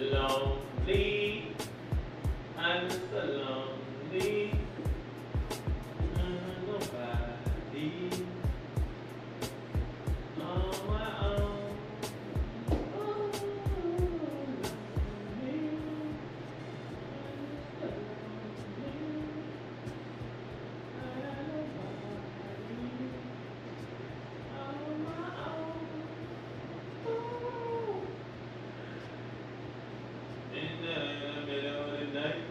Lonely, I'm so lonely. Nobody on my own. Oh, lonely, on my own. In the middle of the night.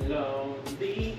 Lonely. Nobody.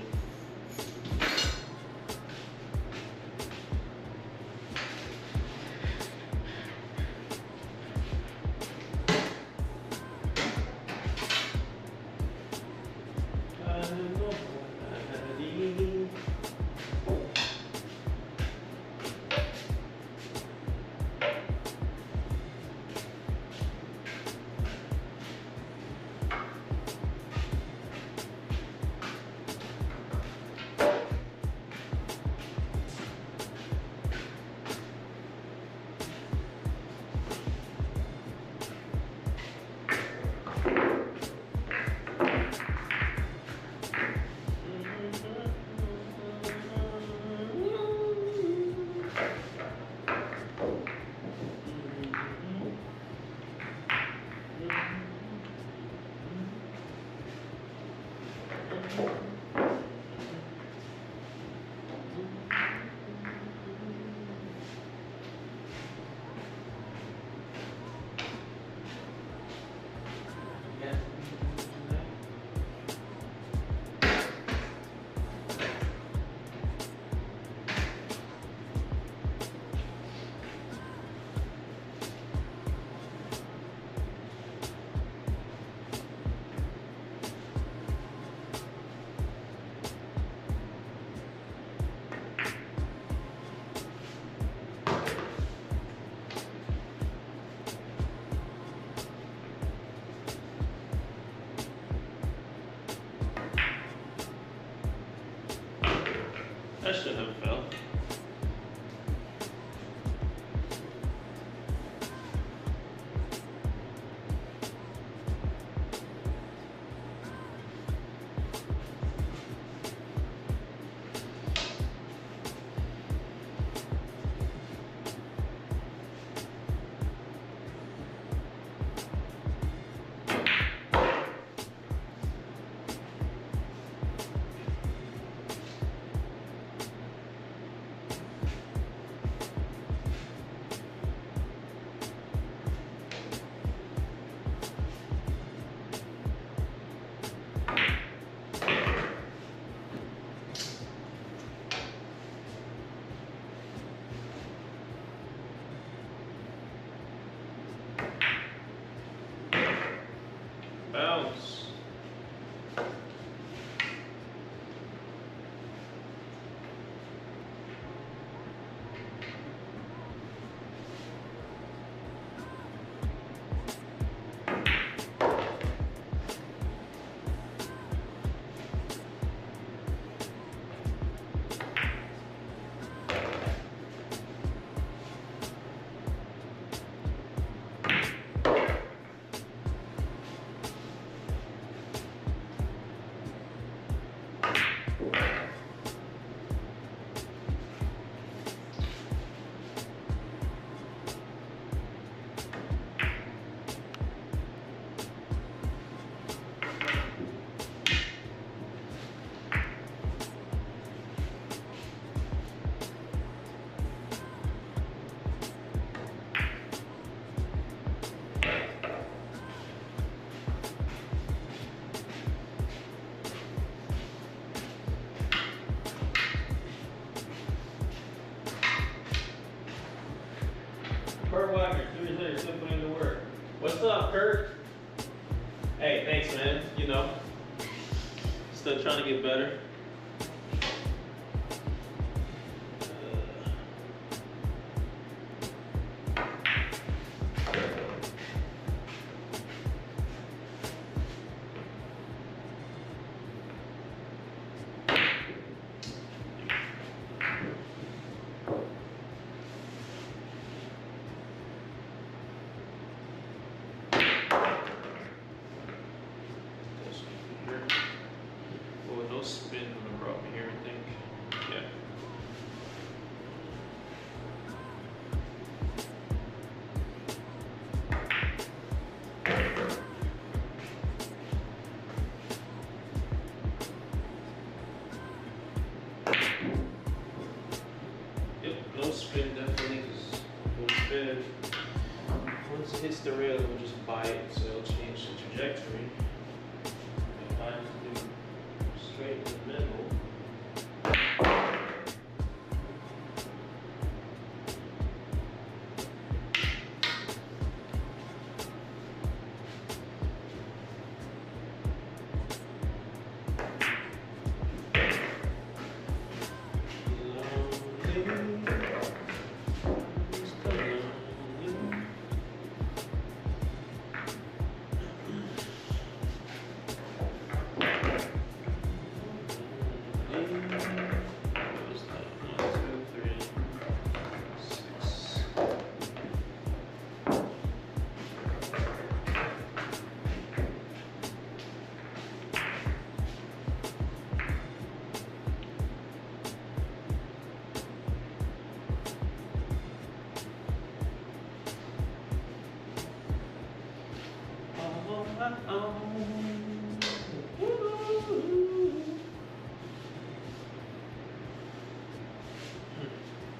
That should have fell. Bounce. Kurt Wagner, 2 years later, still putting in the work. What's up, Kurt? Hey, thanks, man. You know, still trying to get better. No spin when it brought me here, I think. Yeah. Yep, no spin definitely, because no spin. Once it hits the rail, it will just bite, so it'll change the trajectory. If I just do straight in the middle.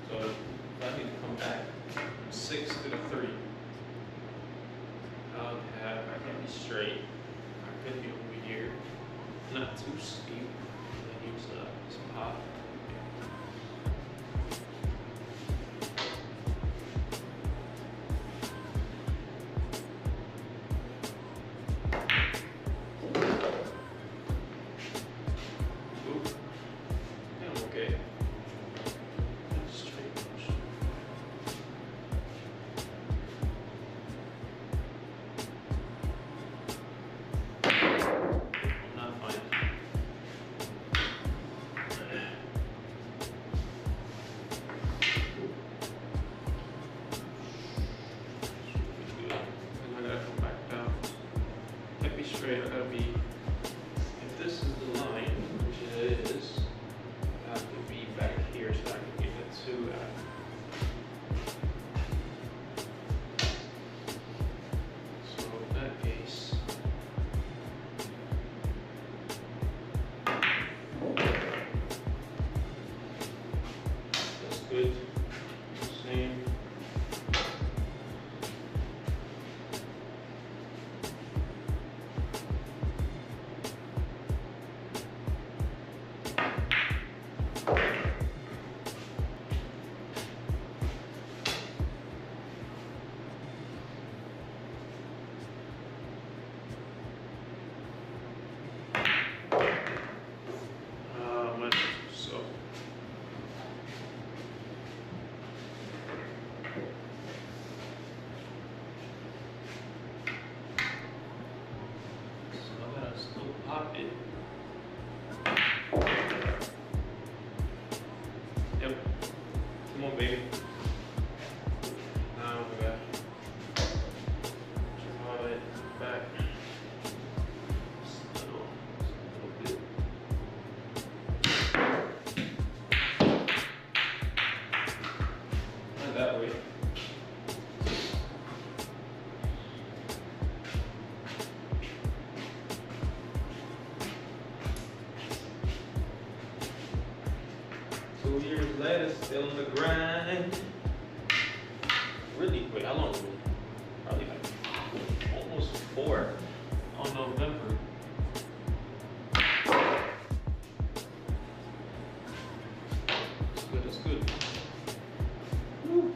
So I need to come back from 6 to the 3. I can be straight. I could be over here. Not too steep. I use some pop. I gotta be, if this is the line, which it is, I have to be back here so I can get the 2 out. So in that case, that's good. Same. Pop it. Yep. Come on, baby. Now we got draw it back. Just a little bit. Not that way. Years later, still on the grind. Really quick. How long? Probably like almost 4 on November. It's good. It's good. Woo.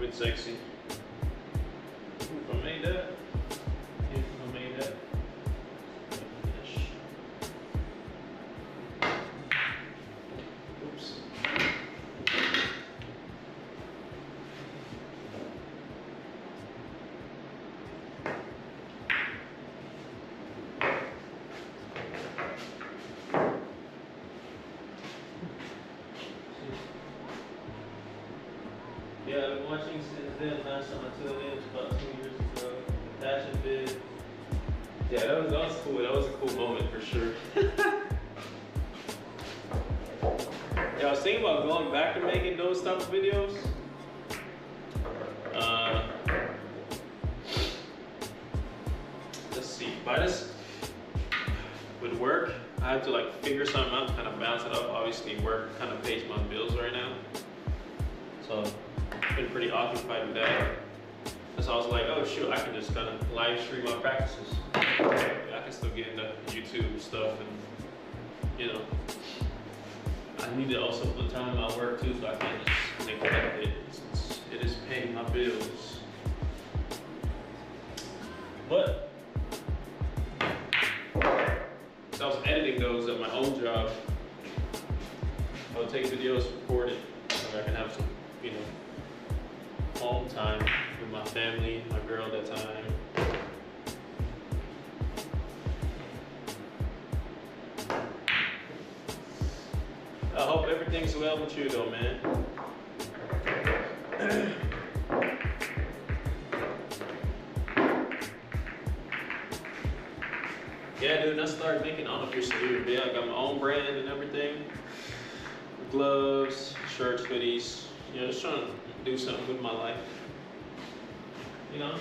Moving Sexy. Ooh, if I made that. If I made that. Finish. Oops. Yeah, I've been watching since then. Last time I tuned in was about 2 years ago. Fashion vid. Yeah, that was cool. That was a cool moment for sure. Yeah, I was thinking about going back to making those type of videos. Let's see. By this, with work, I have to like figure something out to kind of balance it up. Obviously, work kind of pays my bills right now. So I've been pretty occupied with that. So I was like, oh shoot, I can just kind of live stream my practices. I can still get into YouTube stuff, and you know, I need to also put time in my work too, so I can't just neglect it since it is paying my bills. But so I was editing those at my own job. I would take videos, record it, so I can have some, you know, home time with my family, my girl at that time. I hope everything's well with you though, man. Yeah, dude, I started making unofficial here. Yeah, I got my own brand and everything. Gloves, shirts, hoodies. You know, just trying to do something with my life. You know.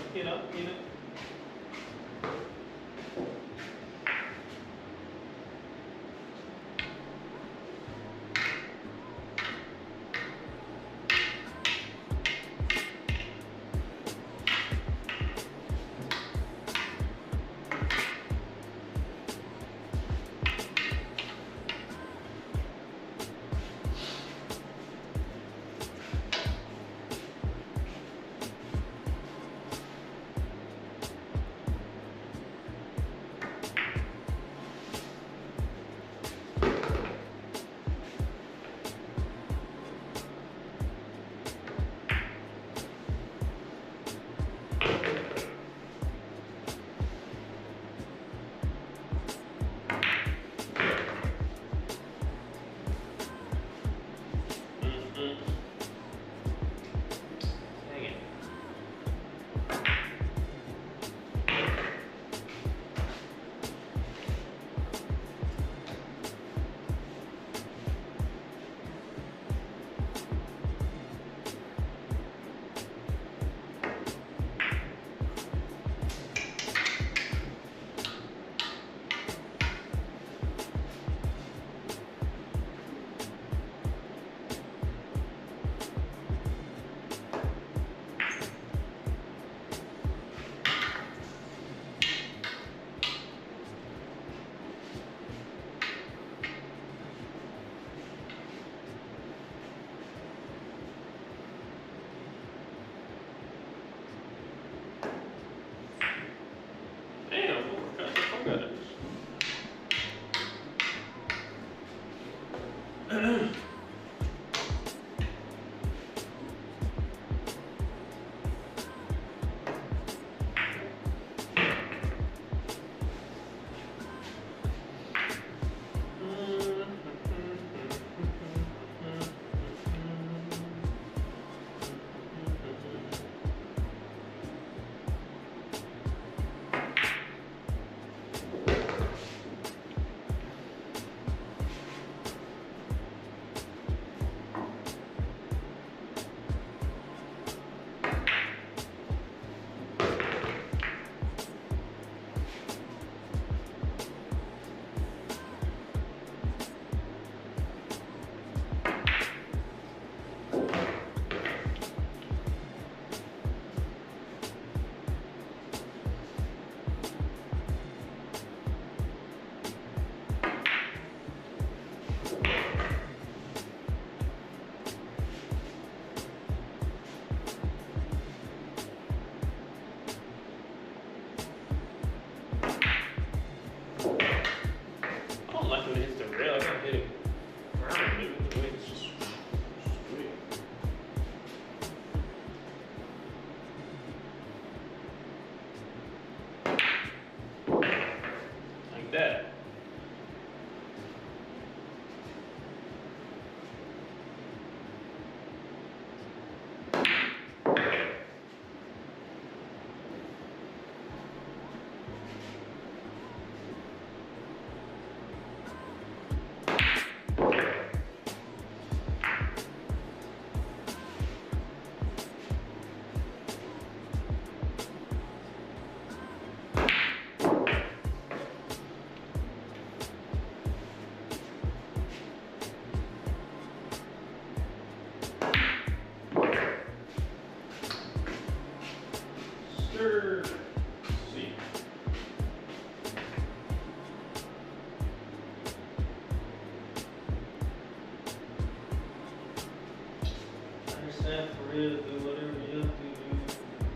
have career to do whatever you have to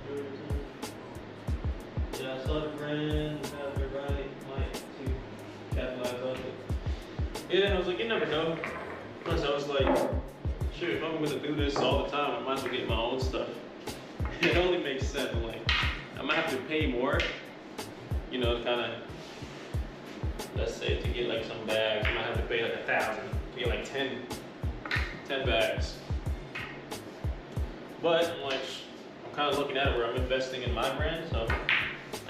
do. Yeah, I saw the brand, have the right mic to capitalize on it. Yeah, I was like, you never know. Plus, I was like, sure, if I'm gonna do this all the time, I might as well get my own stuff. It only makes sense. I'm like, I might have to pay more, you know, kind of, let's say to get like some bags, I might have to pay like $1,000 to get like 10 bags. But I'm like, I'm kind of looking at it where I'm investing in my brand, so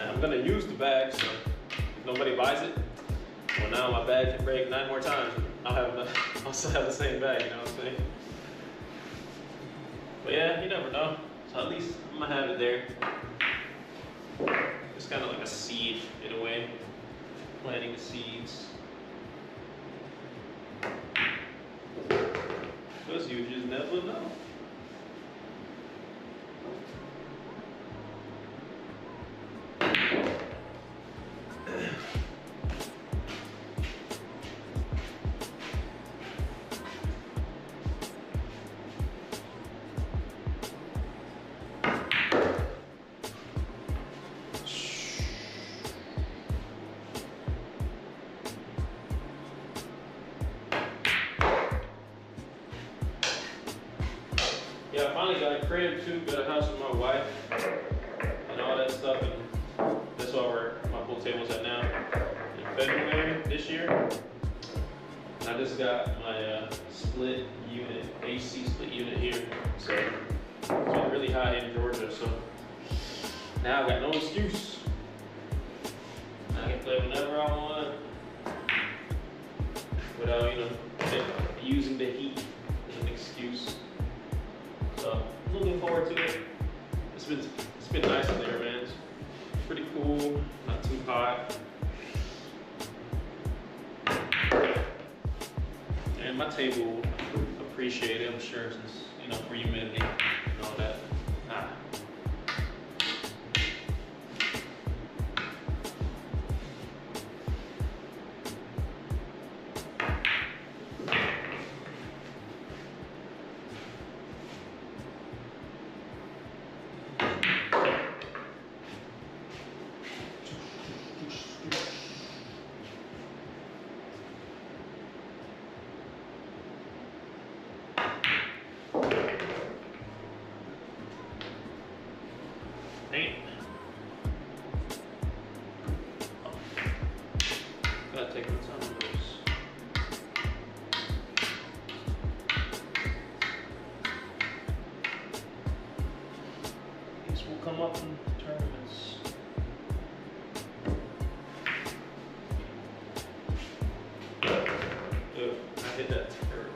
and I'm gonna use the bag, so if nobody buys it, well now my bag can break 9 more times. I'll still have the same bag, you know what I'm saying? But yeah, you never know. So at least I'm gonna have it there. It's kind of like a seed in a way, planting the seeds. Because you just never know. Yeah, I finally got a crib too, got a house with my wife and all that stuff, and that's where my pool table's at now. In February this year, and I just got my split unit, AC split unit here. So it's been really hot in Georgia, so now I got no excuse. I can play whenever I want without, you know, using the heat as an excuse. So looking forward to it. It's been nice in there, man. It's pretty cool, not too hot. And my table will appreciate it, I'm sure, since, you know, for humidity and all that. Gotta take my time with this. These will come up in tournaments. Ugh, I hit that terrible.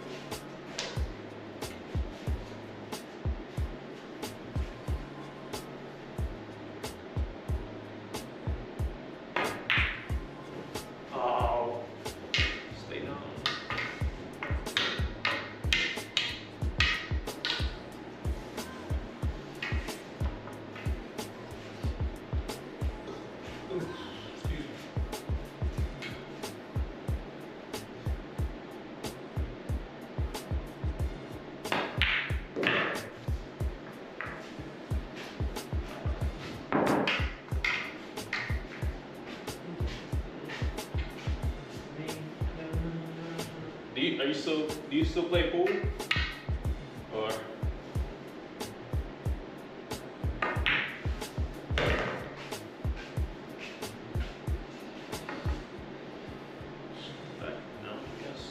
Do you still play pool? Or no, I guess.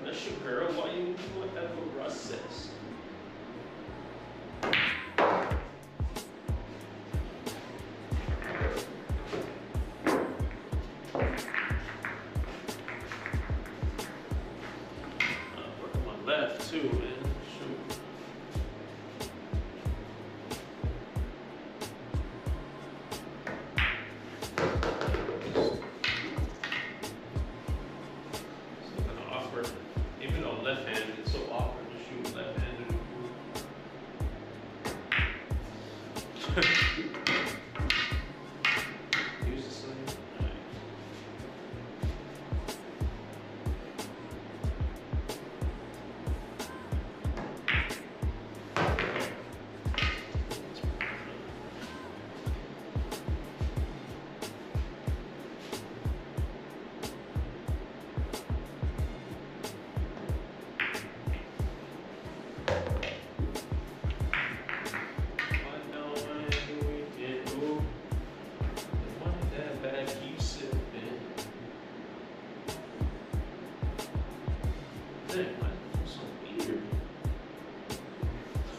That's your girl. Why you like that for? Use the same. Alright.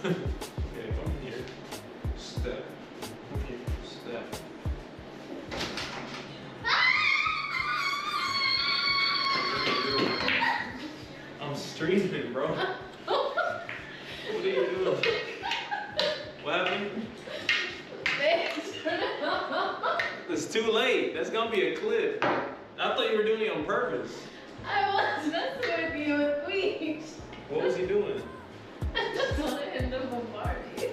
Okay, come here. Step. Come here. Step. I'm streaming, bro. What are you doing? What happened? It's too late. That's gonna be a clip. I thought you were doing it on purpose. I was messing with you with Weech. What was he doing? I just wanted him to bombard you.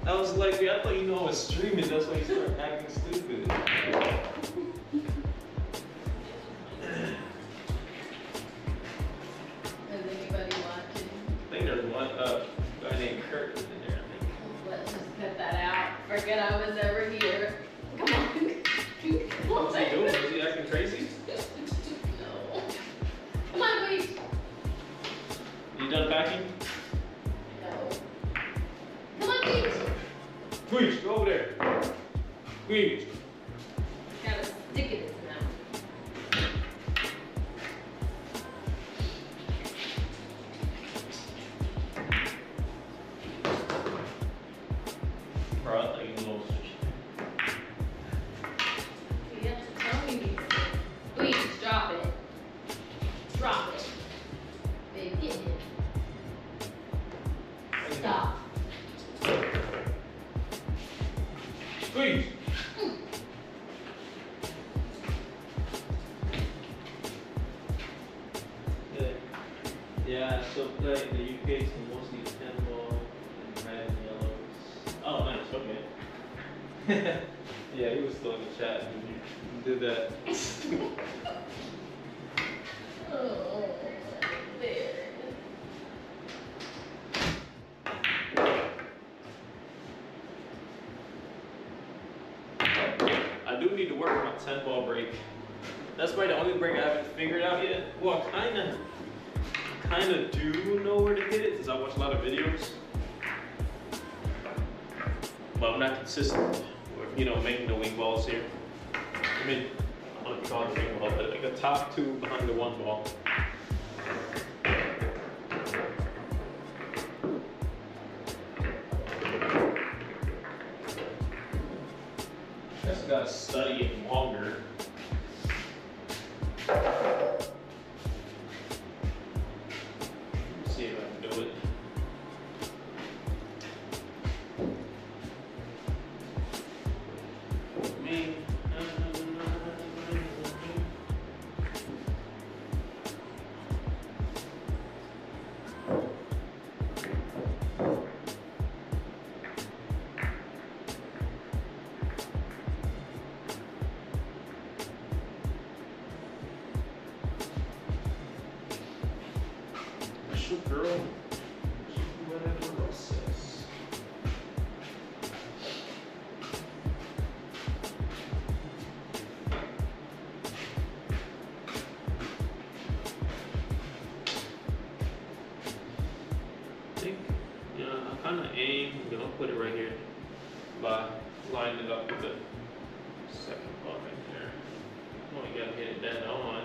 I was like, I thought you know I was streaming. That's why you started acting stupid. Is anybody watching? I think there's one guy named Kurt in there. I think. Let's just cut that out. Forget I was ever here. Come on. What's he doing? Is he acting crazy? No. Come on, Weech. You done packing? No. Come on, Weech. Squeeze, go over there. Squeeze. Got a stick in his mouth. Bro, I thought you knew. You have to tell me these things. Please, drop it. Drop it. Babe, get him. Stop. Squeeze. Yeah, so play the UK is mostly 10 ball and red and yellows. Oh, nice, okay. Yeah, he was still in the chat when you did that. Oh, there. I do need to work on my 10 ball break. That's probably the only break I haven't figured out yet. Well, I kinda do know where to hit it since I watch a lot of videos. But I'm not consistent with, making the wing balls here. I mean, I'm gonna call it wing ball, but like a top two behind the one ball. Just gotta study it longer. See if I can do it. Me. Shoot, girl. Shoot whatever else says. I think, I kind of aim, I'll put it right here by lining it up with the second ball right there. Oh, you gotta get it dead on.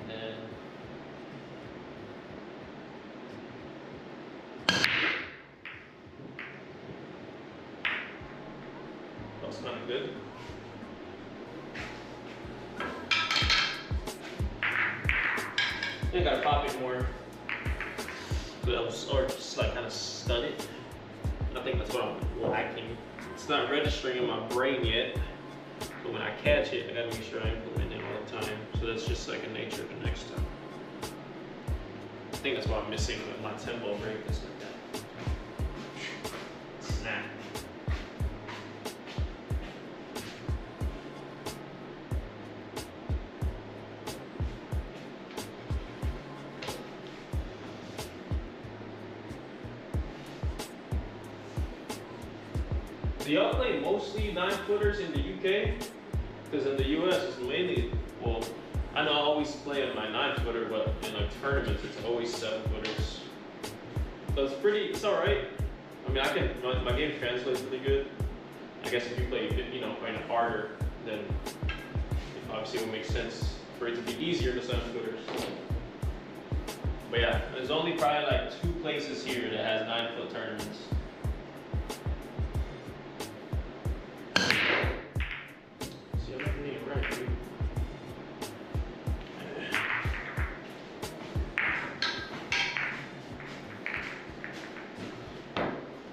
And then that's kind of good. I think I gotta pop it more. Or just like kind of stun it. I think that's what I'm lacking. It's not registering in my brain yet. But when I catch it, I gotta make sure I implement it all the time. So that's just second nature the next time. I think that's what I'm missing with my 10 ball break. Just like that. Snap. Do y'all play mostly 9-footers in the UK? Because in the US it's mainly, well, I know I always play on my 9-footer, but in like tournaments it's always 7-footers. So it's alright. I mean, my game translates pretty good. I guess if you play, kind of harder, then obviously it would make sense for it to be easier to 7-footers. But yeah, there's only probably like 2 places here that has 9-foot tournaments. See, I'm not getting it right, dude.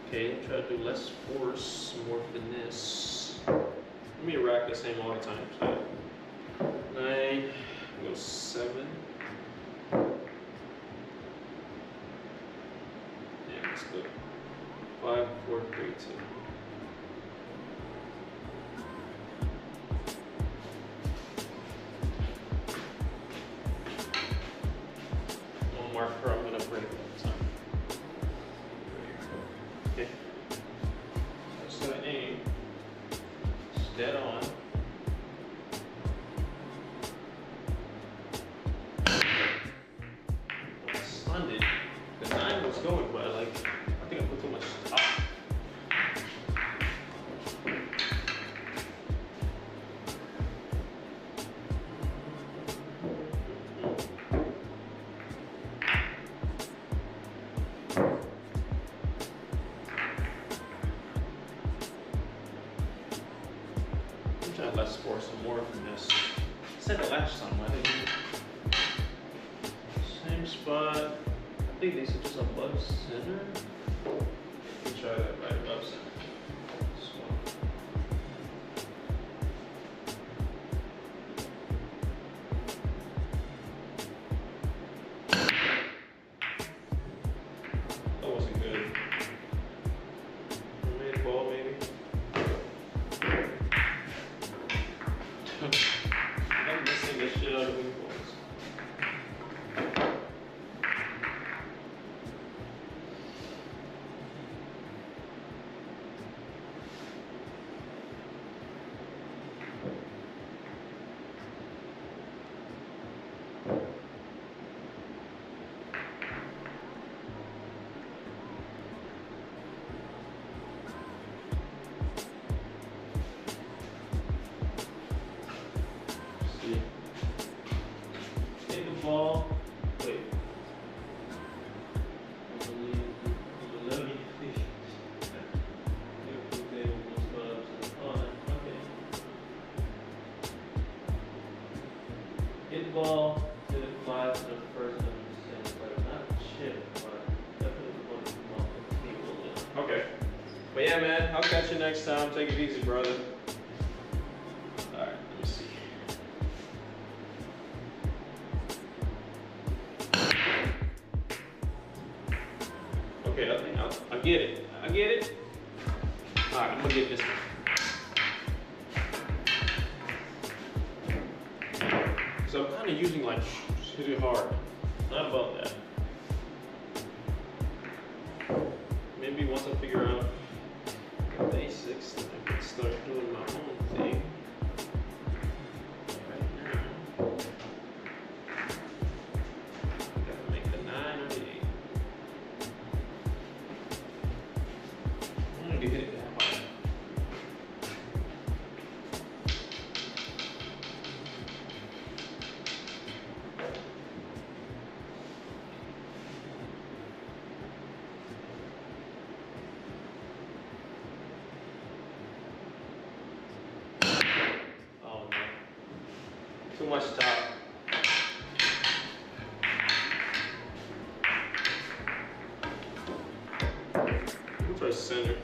Okay, try to do less force, more finesse. Let me rack the same all the time. So 9, go 7. Yeah, let's go 5, 4, 3, 2. One marker I'm gonna break all the time. Okay. Just gonna aim. Just dead on. I stunned it. The 9 was going, but I think I put too much top. Less force and more finesse. I said it last time, I think. Same spot. I think these are just above center. Let me try that right above center. That wasn't good. Made a ball maybe. I'm missing the shit out of wing balls. Take the ball. Wait. Hit the ball, hit it fly to the first and the second, but not chip, but definitely want to come off the table. Okay. But yeah, man, I'll catch you next time. Take it easy, brother. Alright, let me see. Okay, I think I get it. I get it. Alright, I'm gonna get this one. So I'm kind of using like really hard. Not about that. Maybe once I figure out the basics, then I can start doing my own thing. Right now, gotta make the 9 or the 8. I'm gonna be hitting that hard. Too much top. We'll try center.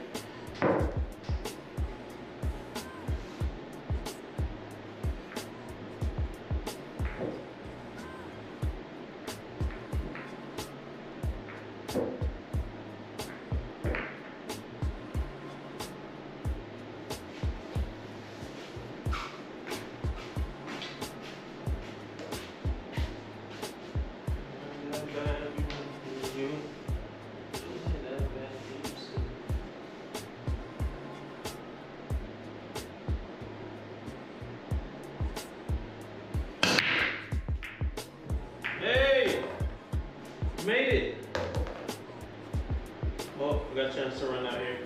Oh, we got a chance to run out here.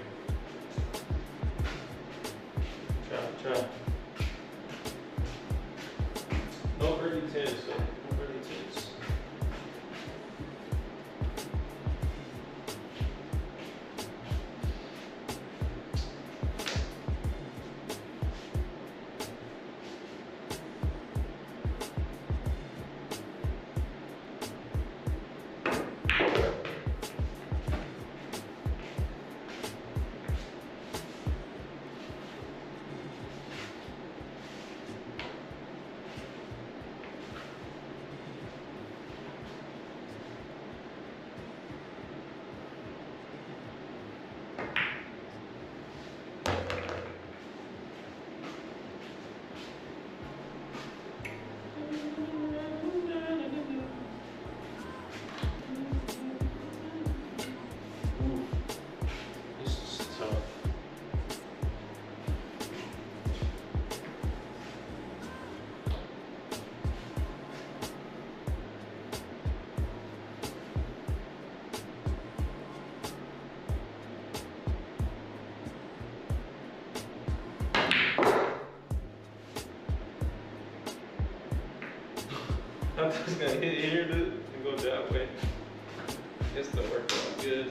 Try. No early 10s though. No early 10s. This is tough. I'm just gonna hit here dude, and go that way. Guess that worked out good.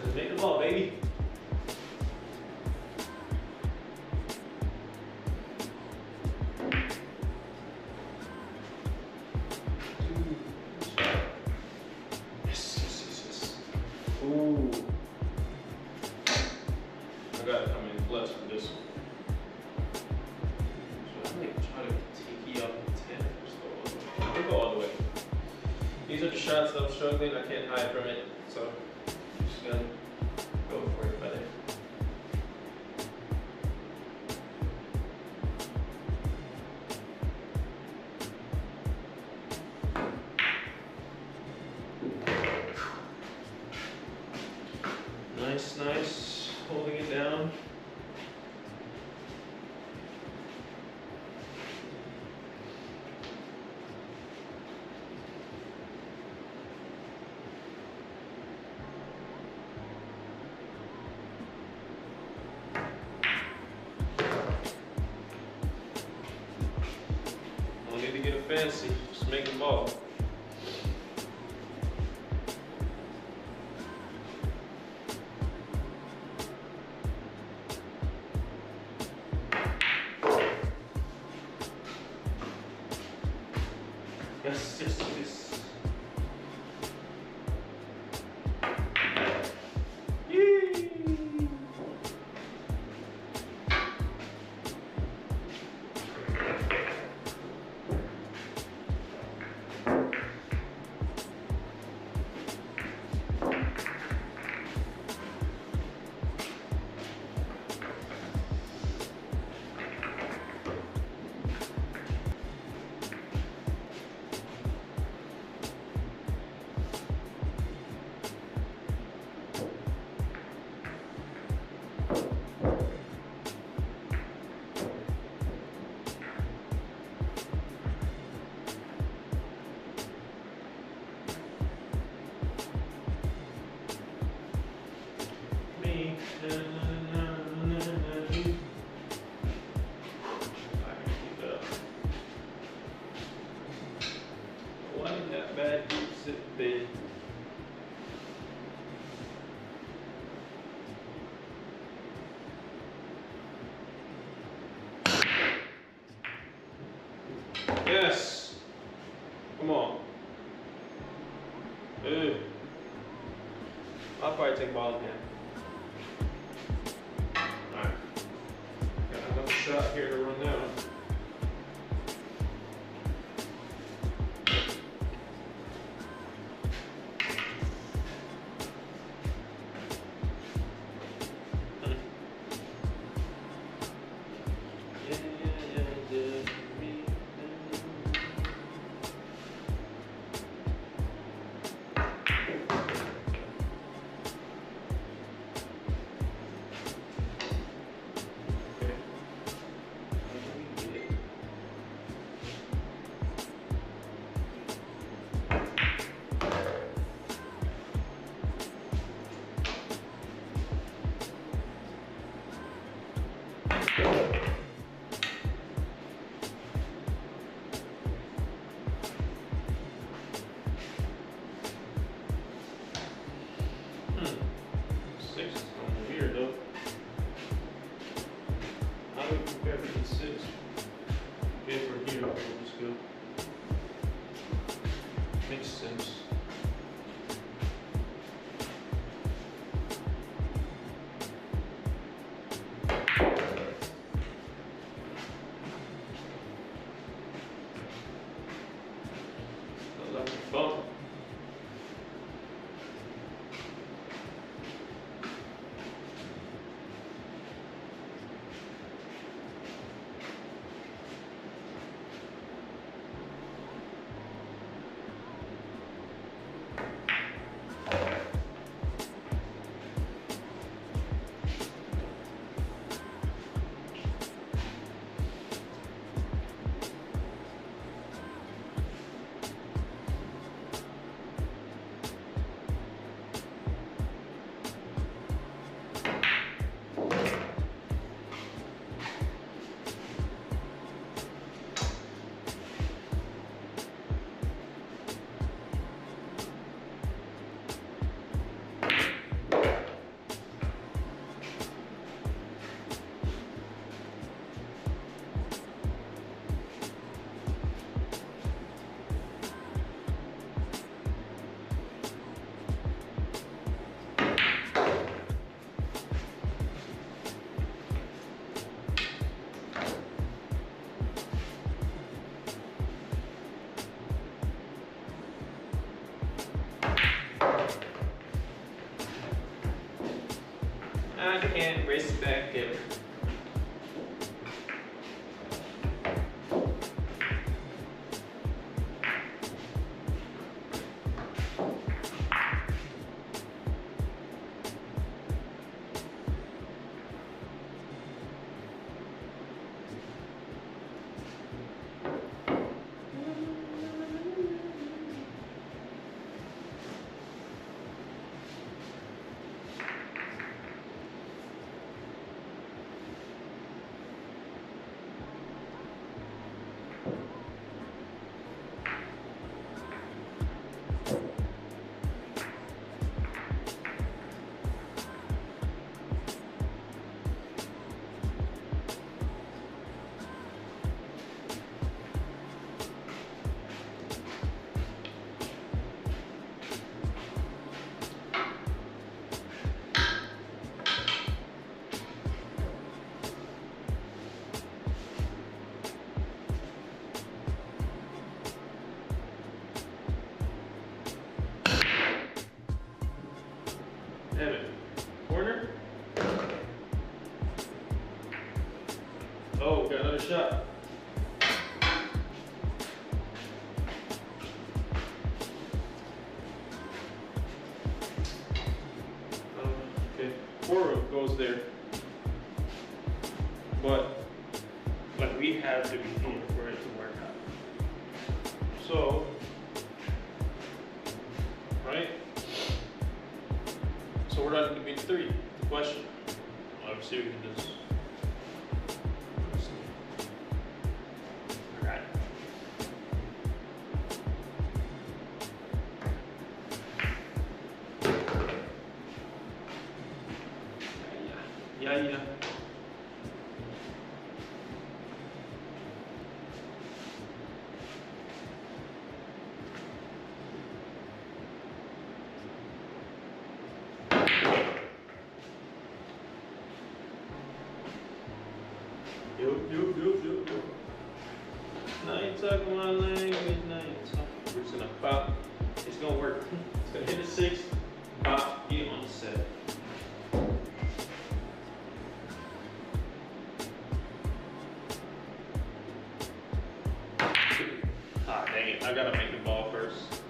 Let's make the ball, baby. Yes. Ooh. I gotta come in clutch for this one. So I might try to take you up 10 or so. We'll go all the way. These are the shots that I'm struggling. I can't hide from it. So I'm just gonna go for it, buddy. Nice. Holding it down. Don't need to get fancy. Just make the ball. Yes. Yee. Me. Wasn't that bad deep sit bed. Yes. Come on. Ooh. I'll probably take ball again. Alright. Got another shot here to run down. sense. Electric bump. I can't respect it. Damn it. Corner. Oh, got another shot. Okay, forward goes there. But like we have to be here for it to work out. So, right? So we're not going to be 3. The question. Obviously, we can just. Alright. Yeah. Yo. Now you talking my language, now you talking. We're just gonna pop. It's gonna work. It's gonna hit the 6, pop, get on the 7. Ah, dang it. I gotta make the ball first.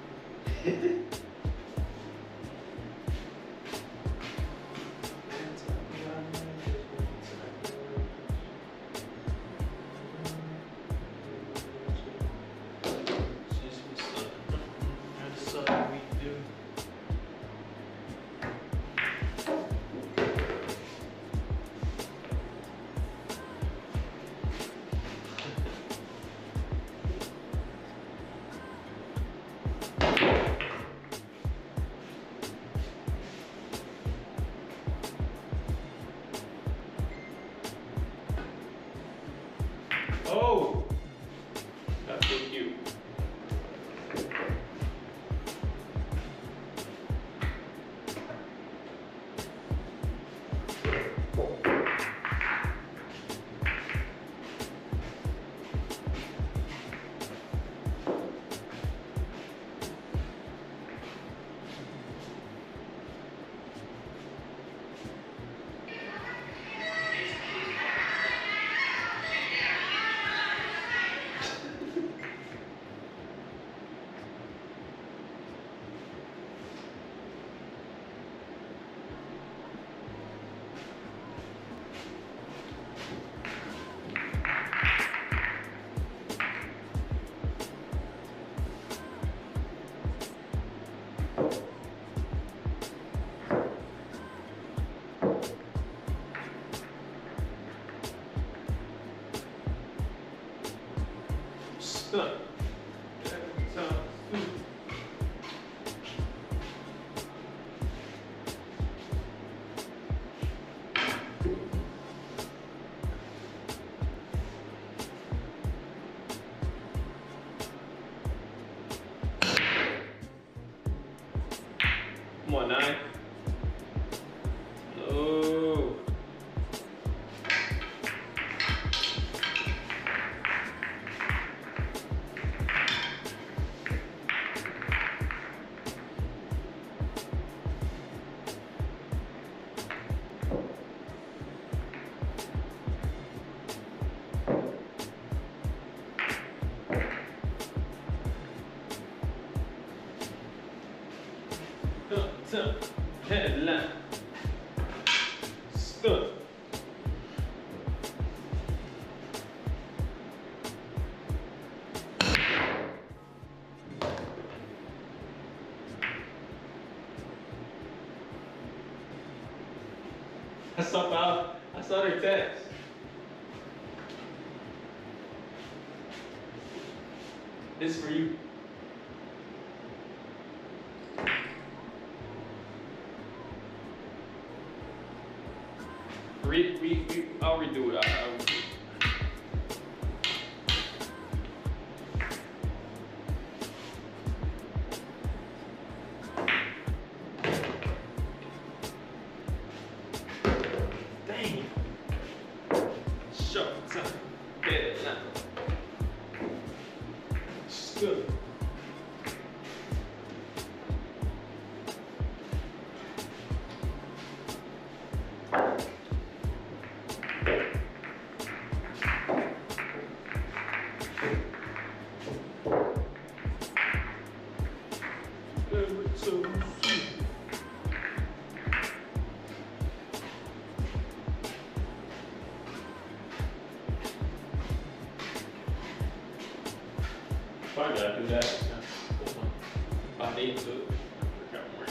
on, 9. Oh. Headline. Stuck. I saw their text. It's for you. I'll redo it. I'll redo it. Dang. Short time. Deadline. Stood. Probably gotta do that. If I need to. I got more.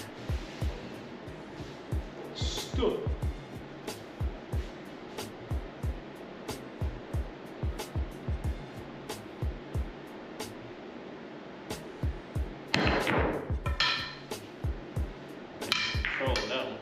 Stood. Controlling that one.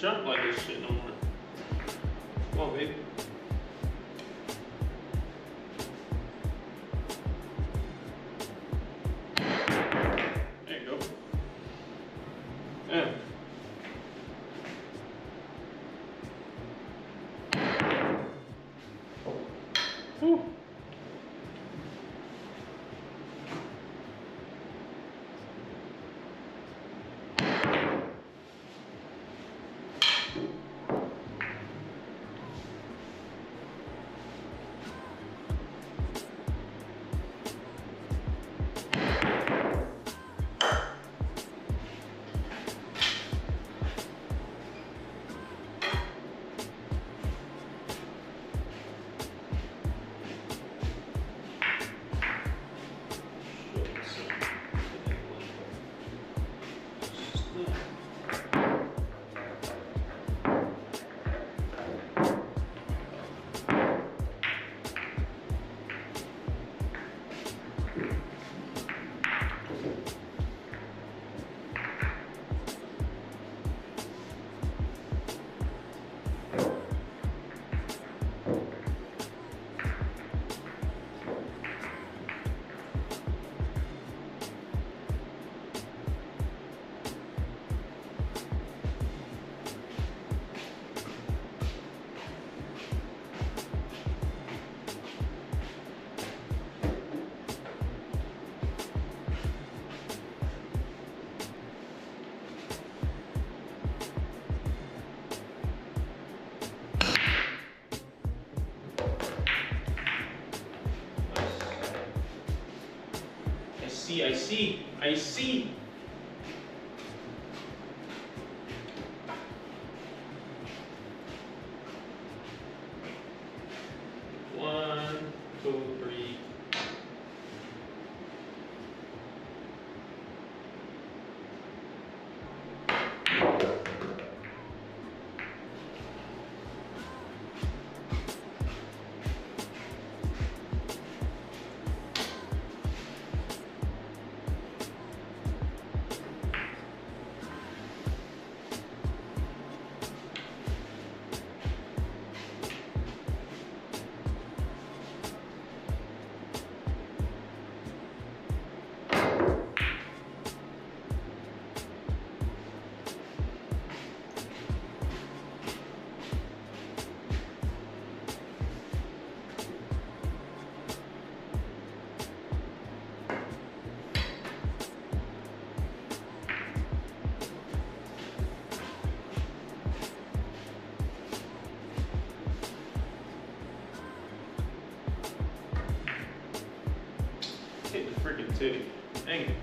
jump like this shit no more. Come on, baby. There you go. Yeah. Whew. I see. One, two, three. Hit the freaking titty. Dang it.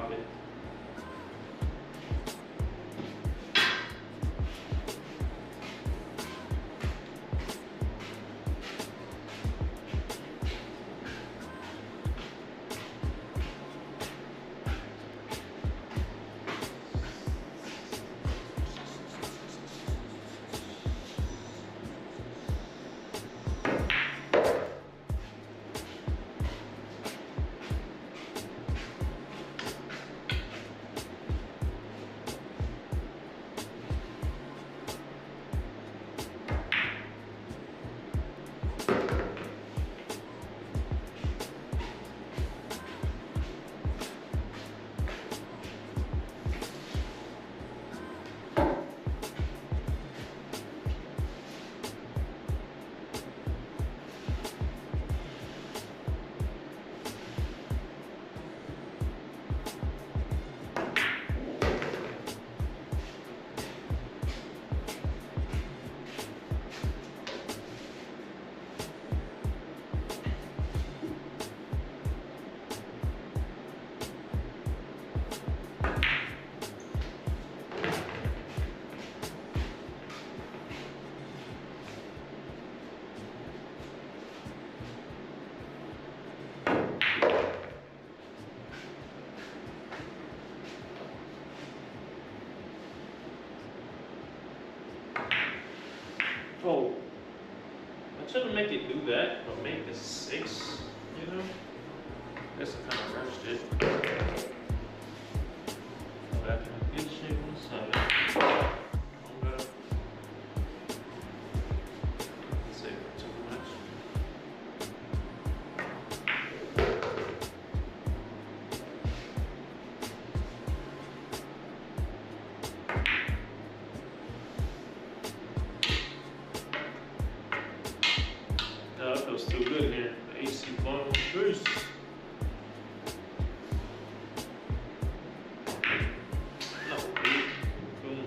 drop it. Oh, I shouldn't make it do that, but make it 6, you know? Guess I kind of rushed it. Back in good shape on the side. I'm gonna save it too much. Oh, that feels too good here. The AC blowing first. No, boom.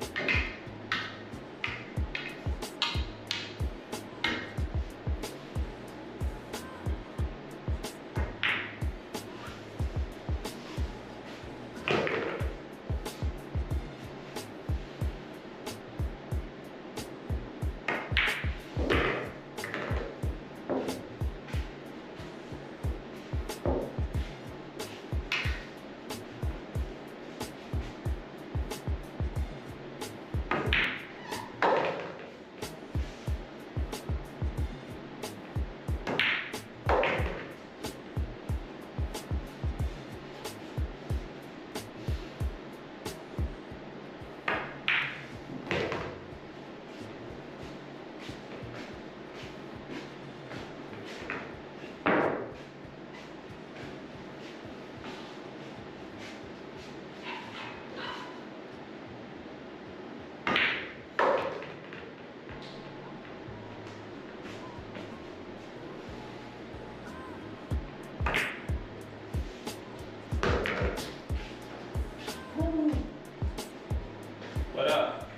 What up?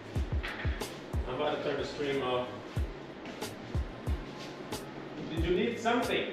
I'm about to turn the stream off. Did you need something?